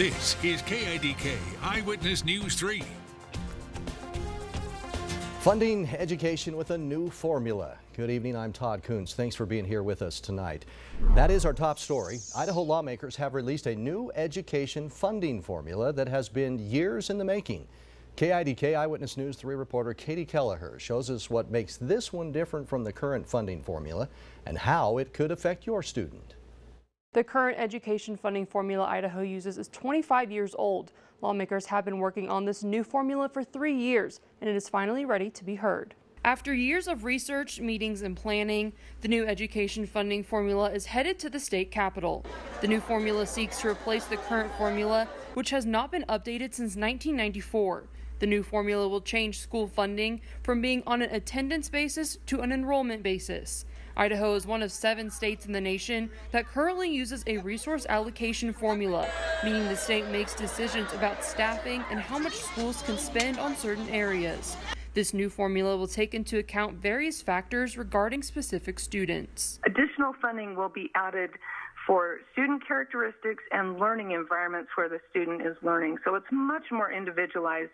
This is KIDK Eyewitness News 3. Funding education with a new formula. Good evening, I'm Todd Kuntz. Thanks for being here with us tonight. That is our top story. Idaho lawmakers have released a new education funding formula that has been years in the making. KIDK Eyewitness News 3 reporter Katie Kelleher shows us what makes this one different from the current funding formula and how it could affect your student. The current education funding formula Idaho uses is 25 years old. Lawmakers have been working on this new formula for 3 years, and it is finally ready to be heard. After years of research, meetings, and planning, the new education funding formula is headed to the state capitol. The new formula seeks to replace the current formula, which has not been updated since 1994. The new formula will change school funding from being on an attendance basis to an enrollment basis. Idaho is one of 7 states in the nation that currently uses a resource allocation formula, meaning the state makes decisions about staffing and how much schools can spend on certain areas. This new formula will take into account various factors regarding specific students. Additional funding will be added for student characteristics and learning environments where the student is learning. So it's much more individualized,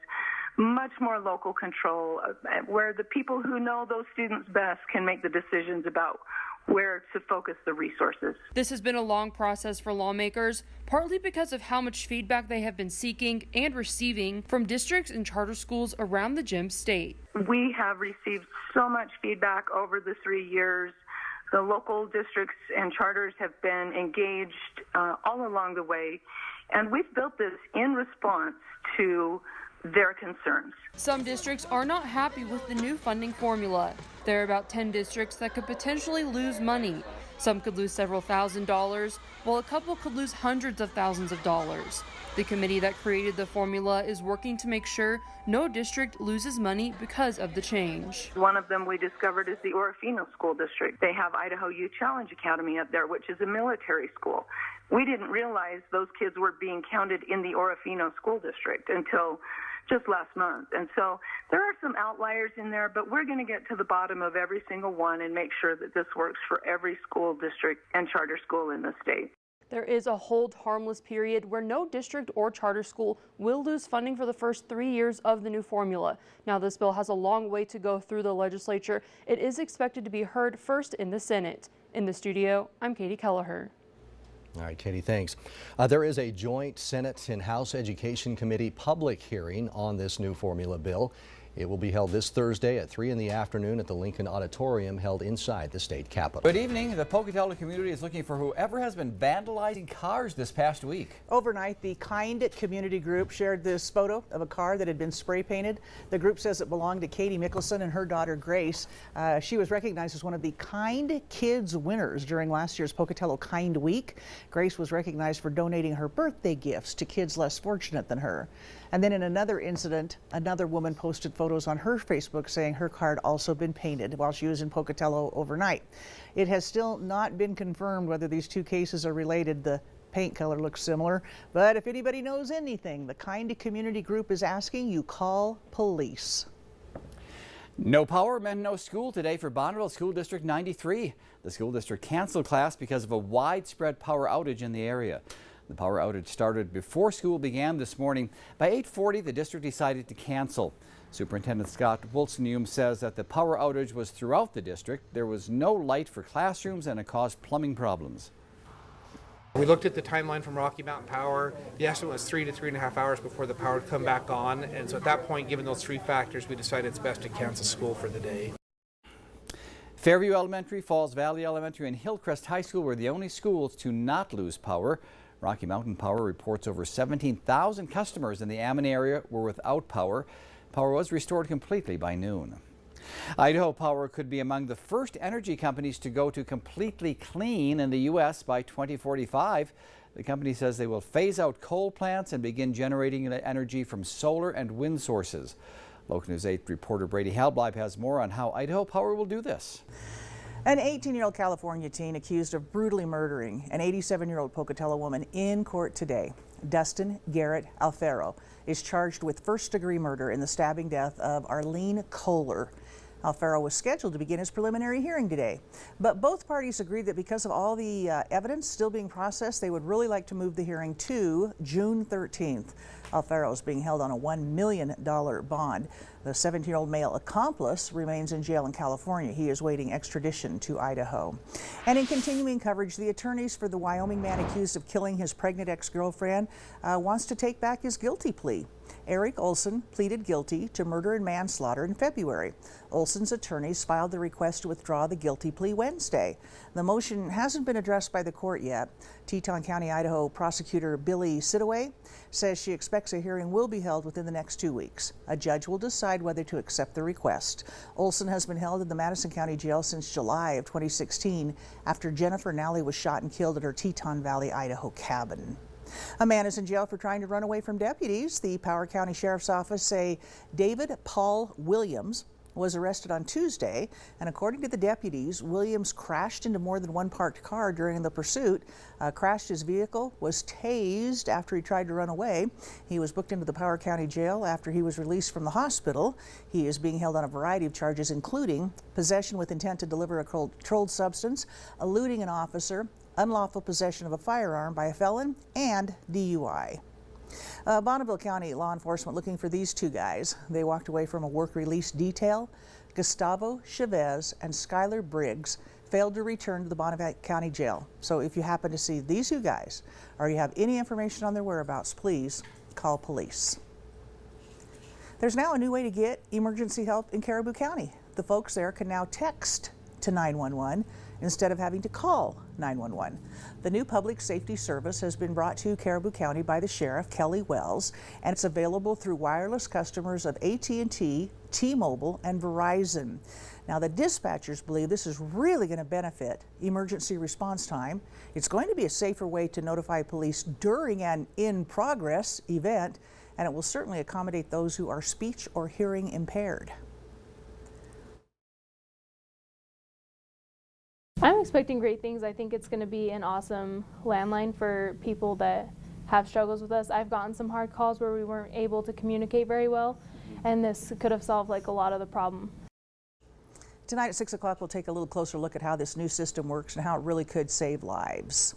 much more local control, where the people who know those students best can make the decisions about where to focus the resources. This has been a long process for lawmakers, partly because of how much feedback they have been seeking and receiving from districts and charter schools around the Gem State. We have received so much feedback over the 3 years. The local districts and charters have been engaged all along the way, and we've built this in response to their concerns. Some districts are not happy with the new funding formula. There are about 10 districts that could potentially lose money. Some could lose several $1,000s, while a couple could lose hundreds of thousands of dollars. The committee that created the formula is working to make sure no district loses money because of the change. One of them we discovered is the Orofino School District. They have Idaho Youth Challenge Academy up there, which is a military school. We didn't realize those kids were being counted in the Orofino School District until just last month. And so there are some outliers in there, but we're going to get to the bottom of every single one and make sure that this works for every school district and charter school in the state. There is a hold harmless period where no district or charter school will lose funding for the first 3 years of the new formula. Now, this bill has a long way to go through the legislature. It is expected to be heard first in the Senate. In the studio, I'm Katie Kelleher. All right, Katie, thanks. There is a joint Senate and House Education Committee public hearing on this new formula bill. It will be held this Thursday at 3 in the afternoon at the Lincoln Auditorium held inside the state capitol. Good evening. The Pocatello community is looking for whoever has been vandalizing cars this past week. Overnight, the Kind community group shared this photo of a car that had been spray painted. The group says it belonged to Katie Mickelson and her daughter Grace. She was recognized as one of the Kind Kids winners during last year's Pocatello Kind Week. Grace was recognized for donating her birthday gifts to kids less fortunate than her. And then in another incident, another woman posted photos on her Facebook saying her car had also been painted while she was in Pocatello overnight. It has still not been confirmed whether these two cases are related. The paint color looks similar, but if anybody knows anything, the Kind community group is asking you call police. No power meant no school today for Bonneville School District 93. The school district canceled class because of a widespread power outage in the area. The power outage started before school began this morning. By 8:40, the district decided to cancel. Superintendent Scott Wilson says that the power outage was throughout the district. There was no light for classrooms and it caused plumbing problems. We looked at the timeline from Rocky Mountain Power. The estimate was 3 to 3.5 hours before the power would come back on. And so at that point, given those 3 factors, we decided it's best to cancel school for the day. Fairview Elementary, Falls Valley Elementary, and Hillcrest High School were the only schools to not lose power. Rocky Mountain Power reports over 17,000 customers in the Ammon area were without power. Power was restored completely by noon. Idaho Power could be among the first energy companies to go to completely clean in the U.S. by 2045. The company says they will phase out coal plants and begin generating energy from solar and wind sources. Local News 8 reporter Brady Halbleib has more on how Idaho Power will do this. An 18-year-old California teen accused of brutally murdering an 87-year-old Pocatello woman in court today. Dustin Garrett Alfaro is charged with first-degree murder in the stabbing death of Arlene Kohler. Alfaro was scheduled to begin his preliminary hearing today, but both parties agreed that because of all the evidence still being processed, they would really like to move the hearing to June 13th. Alfaro is being held on a $1 million bond. The 17-year-old male accomplice remains in jail in California. He is waiting extradition to Idaho. And in continuing coverage, the attorneys for the Wyoming man accused of killing his pregnant ex-girlfriend wants to take back his guilty plea. Eric Olson pleaded guilty to murder and manslaughter in February. Olson's attorneys filed the request to withdraw the guilty plea Wednesday. The motion hasn't been addressed by the court yet. Teton County, Idaho prosecutor Billy Sidaway says she expects a hearing will be held within the next 2 weeks. A judge will decide whether to accept the request. Olson has been held in the Madison County Jail since July of 2016 after Jennifer Nally was shot and killed at her Teton Valley, Idaho cabin. A man is in jail for trying to run away from deputies. The Power County Sheriff's Office say David Paul Williams was arrested on Tuesday, and according to the deputies, Williams crashed into more than one parked car during the pursuit, crashed his vehicle, was tased after he tried to run away. He was booked into the Power County Jail after he was released from the hospital. He is being held on a variety of charges, including possession with intent to deliver a controlled substance, eluding an officer, unlawful possession of a firearm by a felon, and DUI. Bonneville County law enforcement looking for these two guys. They walked away from a work release detail. Gustavo Chavez and Skylar Briggs failed to return to the Bonneville County Jail. So if you happen to see these two guys or you have any information on their whereabouts, please call police. There's now a new way to get emergency help in Caribou County. The folks there can now text to 911 instead of having to call 911. The new public safety service has been brought to Caribou County by the Sheriff, Kelly Wells, and it's available through wireless customers of AT&T, T-Mobile, and Verizon. Now, the dispatchers believe this is really going to benefit emergency response time. It's going to be a safer way to notify police during an in-progress event, and it will certainly accommodate those who are speech or hearing impaired. I'm expecting great things. I think it's going to be an awesome landline for people that have struggles with us. I've gotten some hard calls where we weren't able to communicate very well, and this could have solved a lot of the problem. Tonight at 6 o'clock, we'll take a little closer look at how this new system works and how it really could save lives.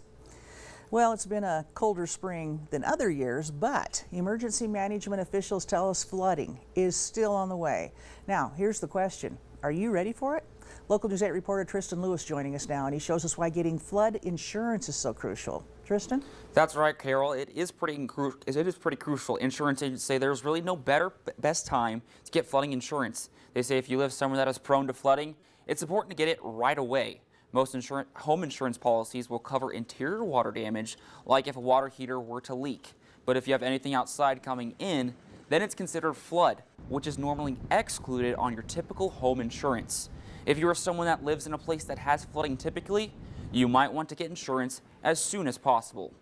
Well, it's been a colder spring than other years, but emergency management officials tell us flooding is still on the way. Now, here's the question. Are you ready for it? Local News 8 reporter Tristan Lewis joining us now, and he shows us why getting flood insurance is so crucial. Tristan? That's right, Carol. It is pretty crucial. Insurance agents say there's really no best time to get flooding insurance. They say if you live somewhere that is prone to flooding, it's important to get it right away. Most home insurance policies will cover interior water damage, like if a water heater were to leak. But if you have anything outside coming in, then it's considered flood, which is normally excluded on your typical home insurance. If you are someone that lives in a place that has flooding typically, you might want to get insurance as soon as possible.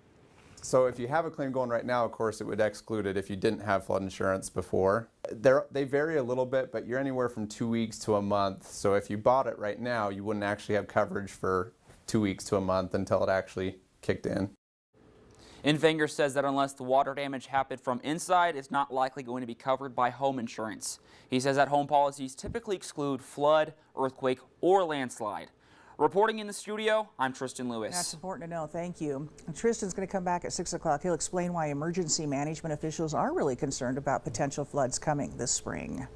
So if you have a claim going right now, of course, it would exclude it if you didn't have flood insurance before. They vary a little bit, but you're anywhere from 2 weeks to a month. So if you bought it right now, you wouldn't actually have coverage for 2 weeks to a month until it actually kicked in. Invanger says that unless the water damage happened from inside, it's not likely going to be covered by home insurance. He says that home policies typically exclude flood, earthquake, or landslide. Reporting in the studio, I'm Tristan Lewis. That's important to know. Thank you. And Tristan's going to come back at 6 o'clock. He'll explain why emergency management officials are really concerned about potential floods coming this spring.